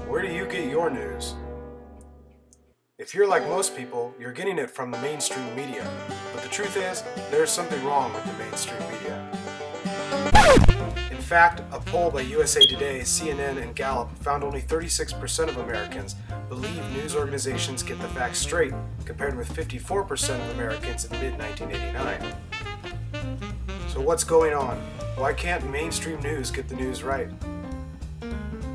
Where do you get your news? If you're like most people, you're getting it from the mainstream media. But the truth is, there's something wrong with the mainstream media. In fact, a poll by USA Today, CNN, and Gallup found only 36% of Americans believe news organizations get the facts straight, compared with 54% of Americans in mid-1989. So what's going on? Why can't mainstream news get the news right?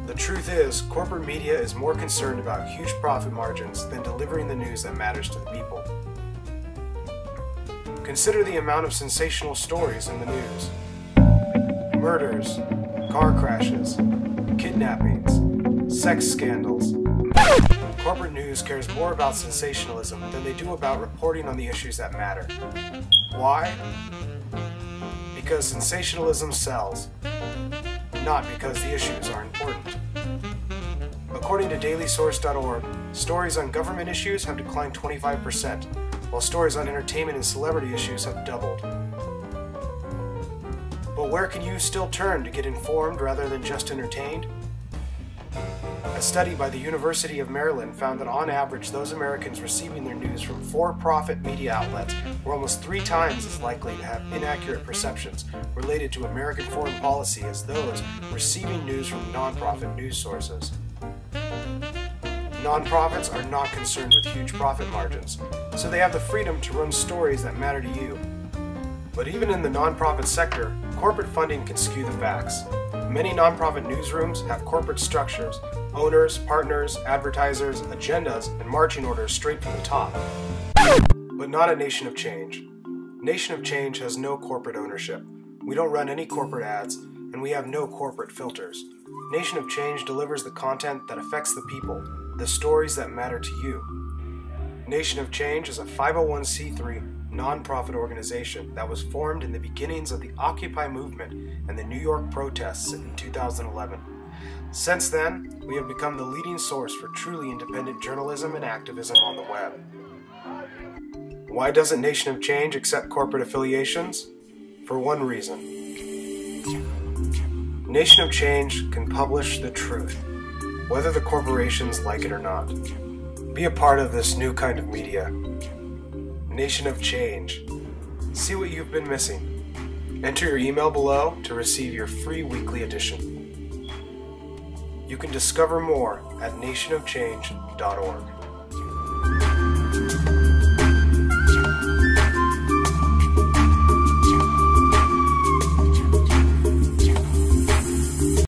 The truth is, corporate media is more concerned about huge profit margins than delivering the news that matters to the people. Consider the amount of sensational stories in the news. Murders, car crashes, kidnappings, sex scandals. Corporate news cares more about sensationalism than they do about reporting on the issues that matter. Why? Because sensationalism sells, not because the issues are important. According to dailysource.org, stories on government issues have declined 25%, while stories on entertainment and celebrity issues have doubled. But where can you still turn to get informed rather than just entertained? A study by the University of Maryland found that on average, those Americans receiving their news from for-profit media outlets were almost 3 times as likely to have inaccurate perceptions related to American foreign policy as those receiving news from non-profit news sources. Nonprofits are not concerned with huge profit margins, so they have the freedom to run stories that matter to you. But even in the nonprofit sector, corporate funding can skew the facts. Many nonprofit newsrooms have corporate structures, owners, partners, advertisers, agendas, and marching orders straight from the top. But not at Nation of Change. Nation of Change has no corporate ownership. We don't run any corporate ads, and we have no corporate filters. Nation of Change delivers the content that affects the people, the stories that matter to you. Nation of Change is a 501c3 nonprofit organization that was formed in the beginnings of the Occupy movement and the New York protests in 2011. Since then, we have become the leading source for truly independent journalism and activism on the web. Why doesn't Nation of Change accept corporate affiliations? For one reason. Nation of Change can publish the truth, whether the corporations like it or not. Be a part of this new kind of media. Nation of Change. See what you've been missing. Enter your email below to receive your free weekly edition. You can discover more at nationofchange.org.